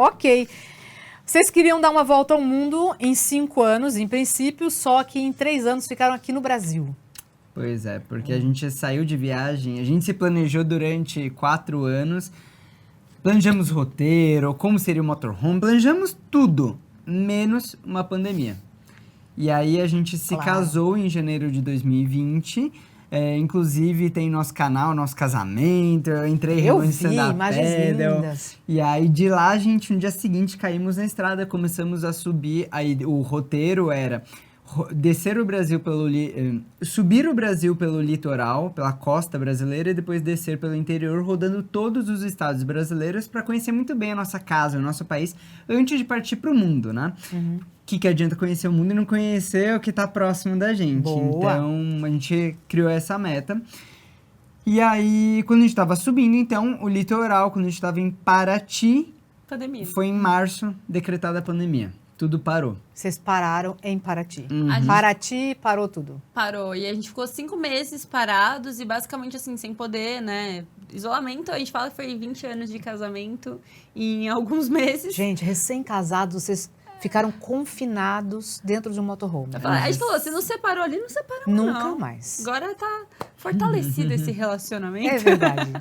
Ok. Vocês queriam dar uma volta ao mundo em 5 anos, em princípio, só que em 3 anos ficaram aqui no Brasil. Pois é, porque a gente saiu de viagem, a gente se planejou durante 4 anos, planejamos roteiro, como seria o motorhome, planejamos tudo, menos uma pandemia. E aí a gente se casou em janeiro de 2020, inclusive tem nosso canal, nosso casamento, eu entrei Eu vi, stand-up imagens paddle. lindas. E aí de lá a gente, no dia seguinte, caímos na estrada, começamos a subir, aí o roteiro era descer o Brasil subir o Brasil pelo litoral, pela costa brasileira e depois descer pelo interior, rodando todos os estados brasileiros para conhecer muito bem a nossa casa, o nosso país, antes de partir para o mundo, né? Uhum. Que adianta conhecer o mundo e não conhecer o que tá próximo da gente. Boa. Então, a gente criou essa meta. E aí, quando a gente tava subindo, então, o litoral, quando a gente tava em Paraty, Pandemia. foi em março decretada a pandemia. Tudo parou. Vocês pararam em Paraty. Uhum. Paraty parou tudo. Parou. E a gente ficou 5 meses parados e basicamente assim, sem poder, né? Isolamento, a gente fala que foi 20 anos de casamento em alguns meses. Gente, recém-casados, vocês ficaram confinados dentro de um motorhome. A gente falou, se não separou ali, não separou Nunca não. mais. Agora tá fortalecido esse relacionamento. É verdade.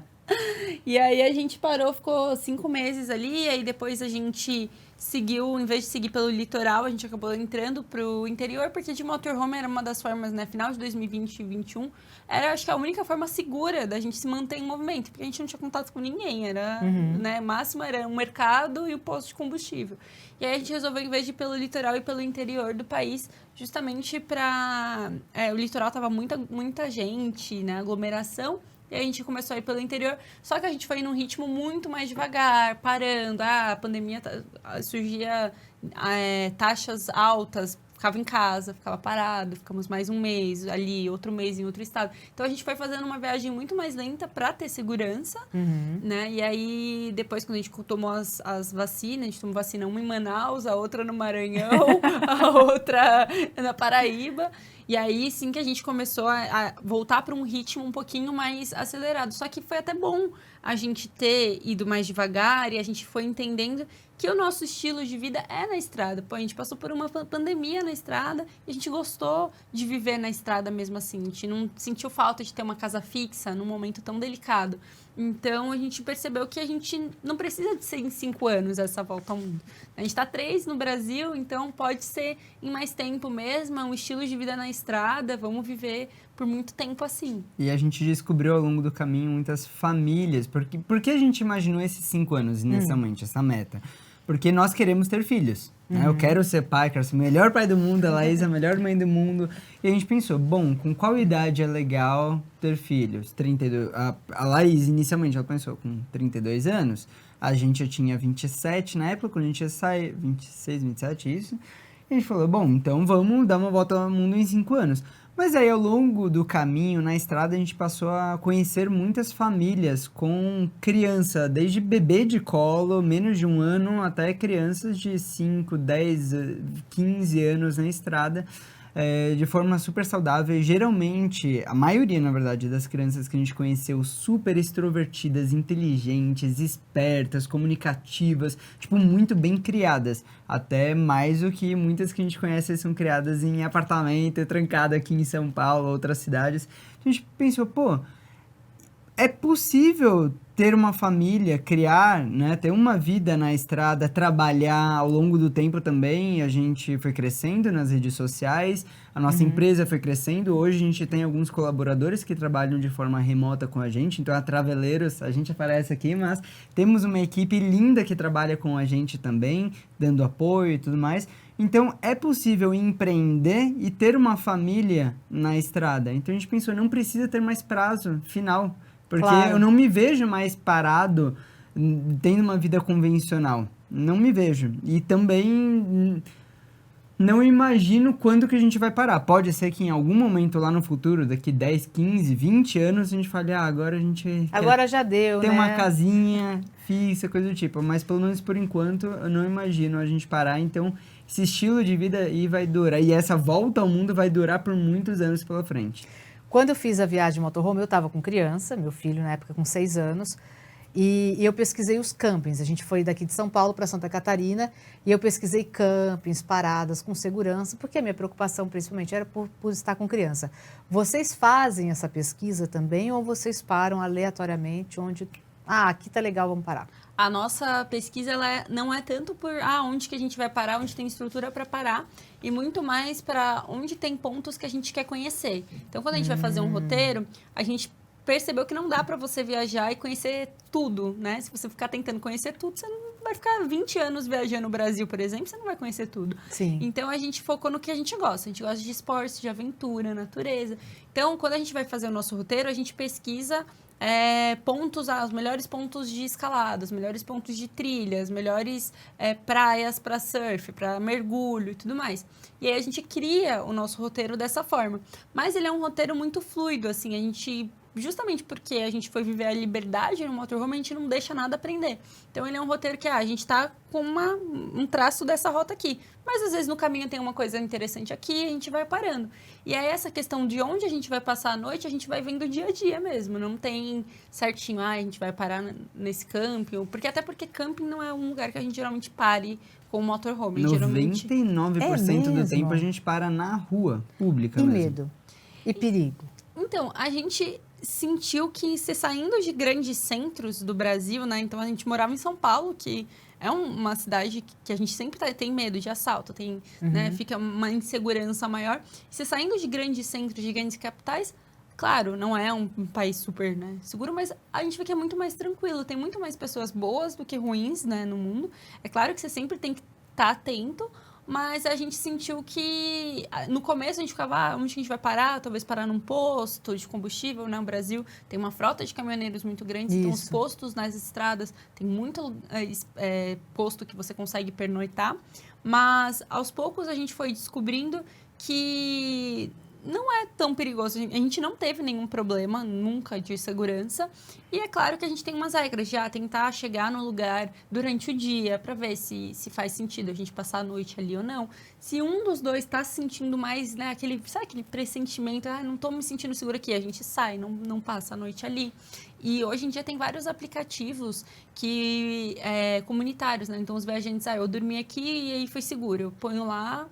E aí a gente parou, ficou 5 meses ali, e aí depois a gente seguiu, em vez de seguir pelo litoral, a gente acabou entrando pro interior, porque de motorhome era uma das formas, né, final de 2020 e 2021, era, acho que a única forma segura da gente se manter em movimento, porque a gente não tinha contato com ninguém, era, né, máximo era um mercado e o posto de combustível. E aí a gente resolveu, em vez de ir pelo litoral e pelo interior do país, justamente para o litoral tava muita gente, né, aglomeração. E a gente começou a ir pelo interior, só que a gente foi num ritmo muito mais devagar, parando. A pandemia surgia taxas altas, ficava em casa, ficava parado, ficamos mais um mês ali, outro mês em outro estado. Então a gente foi fazendo uma viagem muito mais lenta para ter segurança, né? E aí depois quando a gente tomou as vacinas, a gente tomou vacina uma em Manaus, a outra no Maranhão, a outra na Paraíba. E aí sim que a gente começou a voltar para um ritmo um pouquinho mais acelerado. Só que foi até bom a gente ter ido mais devagar e a gente foi entendendo que o nosso estilo de vida é na estrada. Pô, a gente passou por uma pandemia na estrada e a gente gostou de viver na estrada mesmo assim. A gente não sentiu falta de ter uma casa fixa num momento tão delicado. Então, a gente percebeu que a gente não precisa de ser em 5 anos essa volta ao mundo. A gente está 3 no Brasil, então pode ser em mais tempo mesmo, é um estilo de vida na estrada, vamos viver por muito tempo assim. E a gente descobriu ao longo do caminho muitas famílias. Por que a gente imaginou esses 5 anos inicialmente, essa meta? Porque nós queremos ter filhos. Né? Eu quero ser pai, quero ser o melhor pai do mundo, a Laís é a melhor mãe do mundo. E a gente pensou, bom, com qual idade é legal ter filhos? 32. A Laís, inicialmente, ela pensou com 32 anos. A gente já tinha 27 na época, quando a gente ia sair, 26, 27, isso. E a gente falou, bom, então vamos dar uma volta ao mundo em 5 anos. Mas aí, ao longo do caminho, na estrada, a gente passou a conhecer muitas famílias com criança, desde bebê de colo, menos de 1 ano, até crianças de 5, 10, 15 anos na estrada, de forma super saudável. E geralmente, a maioria, na verdade, das crianças que a gente conheceu, super extrovertidas, inteligentes, espertas, comunicativas, tipo, muito bem criadas. Até mais do que muitas que a gente conhece são criadas em apartamento, trancado aqui em São Paulo, outras cidades. A gente pensou, pô, é possível ter uma família, criar, né, ter uma vida na estrada, trabalhar ao longo do tempo também. A gente foi crescendo nas redes sociais, a nossa empresa foi crescendo. Hoje a gente tem alguns colaboradores que trabalham de forma remota com a gente, então a Traveleiros, a gente aparece aqui, mas temos uma equipe linda que trabalha com a gente também, dando apoio e tudo mais. Então, é possível empreender e ter uma família na estrada. Então, a gente pensou, não precisa ter mais prazo final. Porque eu não me vejo mais parado tendo uma vida convencional. Não me vejo. E também não imagino quando que a gente vai parar. Pode ser que em algum momento lá no futuro, daqui 10, 15, 20 anos, a gente fale, agora a gente agora já deu, ter né? uma casinha fixa, coisa do tipo. Mas pelo menos por enquanto, eu não imagino a gente parar. Então, esse estilo de vida aí vai durar. E essa volta ao mundo vai durar por muitos anos pela frente. Quando eu fiz a viagem de motorhome, eu estava com criança, meu filho na época com 6 anos, E eu pesquisei os campings. A gente foi daqui de São Paulo para Santa Catarina e eu pesquisei campings, paradas com segurança, porque a minha preocupação principalmente era por estar com criança. Vocês fazem essa pesquisa também ou vocês param aleatoriamente onde... Ah, aqui tá legal, vamos parar. A nossa pesquisa não é tanto por onde que a gente vai parar, onde tem estrutura para parar, e muito mais para onde tem pontos que a gente quer conhecer. Então, quando a gente vai fazer um roteiro, a gente percebeu que não dá para você viajar e conhecer tudo, né? Se você ficar tentando conhecer tudo, você não vai ficar 20 anos viajando no Brasil, por exemplo, você não vai conhecer tudo. Sim. Então, a gente focou no que a gente gosta. A gente gosta de esporte, de aventura, natureza. Então, quando a gente vai fazer o nosso roteiro, a gente pesquisa os melhores pontos de escalada, os melhores pontos de trilha, as melhores praias para surf, para mergulho e tudo mais. E aí a gente cria o nosso roteiro dessa forma. Mas ele é um roteiro muito fluido, assim, a gente... Justamente porque a gente foi viver a liberdade no motorhome, a gente não deixa nada aprender. Então, ele é um roteiro que a gente tá com um traço dessa rota aqui. Mas, às vezes, no caminho tem uma coisa interessante aqui, a gente vai parando. E aí, essa questão de onde a gente vai passar a noite, a gente vai vendo dia a dia mesmo. Não tem certinho, a gente vai parar nesse camping. Até porque camping não é um lugar que a gente geralmente pare com o motorhome. 99% do tempo a gente para na rua pública E mesmo. medo? E perigo? Então, a gente sentiu que se saindo de grandes centros do Brasil, né? Então, a gente morava em São Paulo, que é uma cidade que a gente sempre tem medo de assalto, né? Fica uma insegurança maior. Se saindo de grandes centros, de grandes capitais, claro, não é um país super, né, seguro, mas a gente vê que é muito mais tranquilo. Tem muito mais pessoas boas do que ruins, né, no mundo. É claro que você sempre tem que estar atento, mas a gente sentiu que, no começo, a gente ficava, onde a gente vai parar? Talvez parar num posto de combustível, né? O Brasil tem uma frota de caminhoneiros muito grande, então os postos nas estradas, tem muito posto que você consegue pernoitar. Mas, aos poucos, a gente foi descobrindo que não é tão perigoso. A gente não teve nenhum problema, nunca, de segurança. E é claro que a gente tem umas regras de tentar chegar no lugar durante o dia para ver se faz sentido a gente passar a noite ali ou não. Se um dos dois está se sentindo mais, né, aquele pressentimento, não estou me sentindo seguro aqui, a gente sai, não passa a noite ali. E hoje em dia tem vários aplicativos comunitários, né? Então os viajantes, eu dormi aqui e aí foi seguro. Eu ponho lá...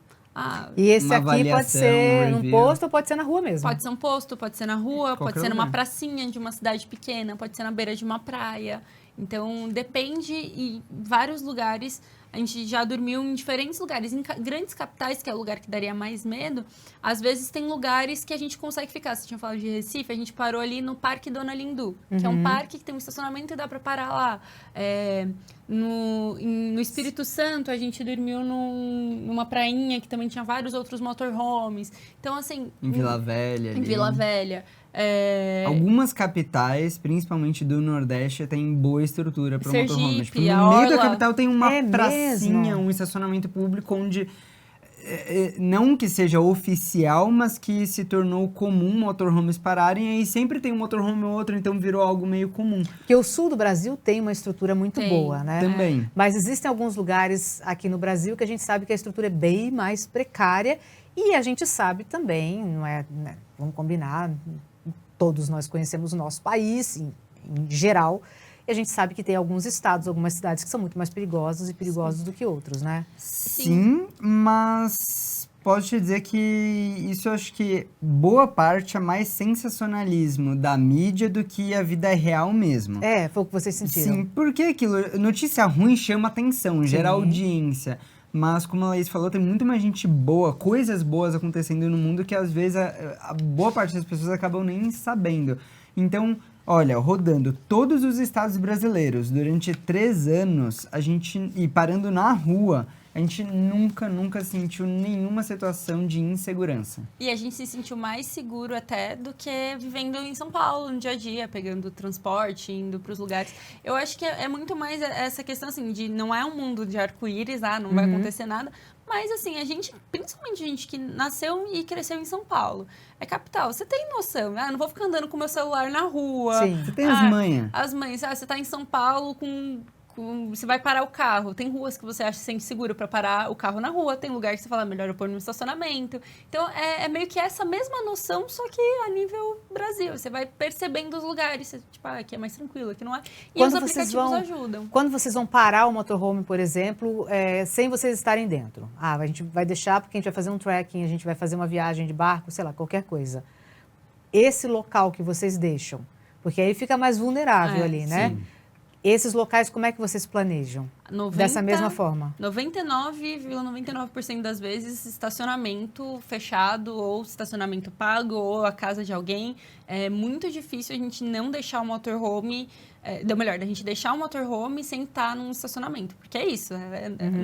E esse aqui pode ser num posto ou pode ser na rua mesmo? Pode ser um posto, pode ser na rua, pode ser numa lugar. pracinha de uma cidade pequena, pode ser na beira de uma praia. Então, depende, e vários lugares, a gente já dormiu em diferentes lugares. Em grandes capitais, que é o lugar que daria mais medo, às vezes tem lugares que a gente consegue ficar. Você tinha falado de Recife, a gente parou ali no Parque Dona Lindu, que é um parque que tem um estacionamento e dá para parar lá. No Espírito Santo, a gente dormiu numa prainha que também tinha vários outros motorhomes. Então, assim... Em Vila Velha. Em Vila Velha. Algumas capitais, principalmente do Nordeste, tem boa estrutura para motorhome. Tipo, a no meio da Orla. capital tem uma pracinha, mesmo? um estacionamento público onde... não que seja oficial, mas que se tornou comum motorhomes pararem, e aí sempre tem um motorhome ou outro, então virou algo meio comum. Porque o sul do Brasil tem uma estrutura muito boa, né? Também. Mas existem alguns lugares aqui no Brasil que a gente sabe que a estrutura é bem mais precária e a gente sabe também, não é, né, vamos combinar, todos nós conhecemos o nosso país, em geral, e a gente sabe que tem alguns estados, algumas cidades que são muito mais perigosos e perigosos do que outros, né? Sim, mas posso te dizer que isso eu acho que boa parte é mais sensacionalismo da mídia do que a vida real mesmo. Foi o que vocês sentiram. Sim, porque aquilo, notícia ruim chama atenção, gera audiência. Mas, como a Laís falou, tem muito mais gente boa, coisas boas acontecendo no mundo que às vezes a boa parte das pessoas acabam nem sabendo. Então, olha, rodando todos os estados brasileiros durante 3 anos, e parando na rua, a gente nunca sentiu nenhuma situação de insegurança. E a gente se sentiu mais seguro até do que vivendo em São Paulo no dia a dia, pegando transporte, indo para os lugares. Eu acho que é muito mais essa questão, assim, de não é um mundo de arco-íris, não vai acontecer nada. Mas, assim, principalmente a gente que nasceu e cresceu em São Paulo, é capital. Você tem noção, não vou ficar andando com meu celular na rua. Sim. Você tem as manhas. As mães, você tá em São Paulo com Você vai parar o carro, tem ruas que você acha que se sente seguro para parar o carro na rua, tem lugar que você fala, melhor eu pôr no estacionamento. Então, é meio que essa mesma noção, só que a nível Brasil. Você vai percebendo os lugares, você, tipo, aqui é mais tranquilo, aqui não é. E os aplicativos ajudam. Quando vocês vão parar o motorhome, por exemplo, sem vocês estarem dentro. A gente vai deixar porque a gente vai fazer um trekking, a gente vai fazer uma viagem de barco, sei lá, qualquer coisa. Esse local que vocês deixam, porque aí fica mais vulnerável ali, né? Sim. Esses locais, como é que vocês planejam? Dessa mesma forma? 99,99% das vezes, estacionamento fechado ou estacionamento pago ou a casa de alguém. É muito difícil a gente não deixar o motorhome... da gente deixar o motorhome sem estar num estacionamento. Porque é isso,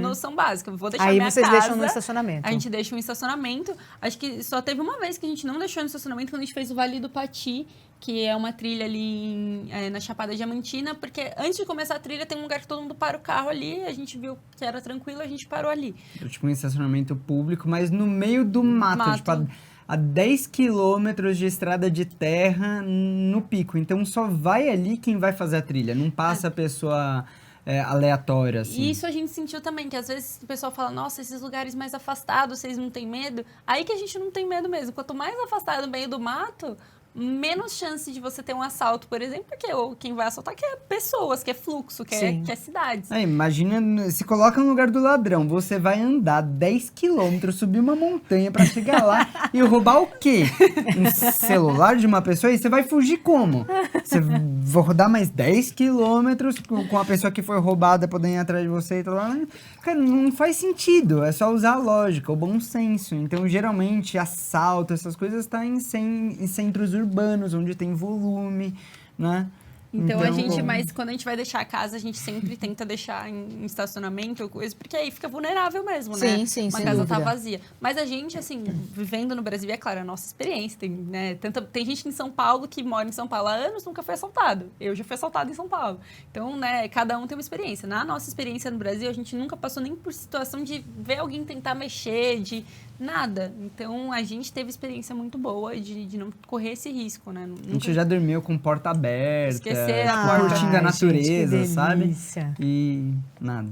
noção básica. Eu vou deixar Aí minha vocês casa... deixam no estacionamento. A gente deixa um estacionamento. Acho que só teve uma vez que a gente não deixou no estacionamento quando a gente fez o Vale do Pati, que é uma trilha ali na Chapada Diamantina, porque antes de começar a trilha tem um lugar que todo mundo para o carro ali, a gente viu que era tranquilo, a gente parou ali. Tipo um estacionamento público, mas no meio do mato. Tipo, a 10 quilômetros de estrada de terra no pico. Então só vai ali quem vai fazer a trilha, não passa a pessoa aleatória, assim. E isso a gente sentiu também, que às vezes o pessoal fala, nossa, esses lugares mais afastados, vocês não têm medo? Aí que a gente não tem medo mesmo. Quanto mais afastado no meio do mato, menos chance de você ter um assalto, por exemplo, porque quem vai assaltar que é pessoas, que é fluxo, que é cidades. Imagina, se coloca no lugar do ladrão, você vai andar 10 quilômetros, subir uma montanha pra chegar lá e roubar o quê? Um celular de uma pessoa? E você vai fugir como? Você vai rodar mais 10 quilômetros com a pessoa que foi roubada podendo ir atrás de você e tal. Cara, não faz sentido, é só usar a lógica, o bom senso. Então, geralmente, assalto, essas coisas estão em centros urbanos, onde tem volume, né? Então mas quando a gente vai deixar a casa, a gente sempre tenta deixar em estacionamento ou coisa, porque aí fica vulnerável mesmo, né? Sim, uma casa tá vazia. Mas a gente, assim, vivendo no Brasil, é claro, a nossa experiência. Tem, né, tem gente em São Paulo que mora em São Paulo há anos, nunca foi assaltado. Eu já fui assaltada em São Paulo. Então, né, cada um tem uma experiência. Na nossa experiência no Brasil, a gente nunca passou nem por situação de ver alguém tentar mexer, de nada. Então, a gente teve experiência muito boa de não correr esse risco, né? A gente já dormiu com porta aberta, esquecer a porta. curtindo a natureza, gente, que sabe? delícia. E nada.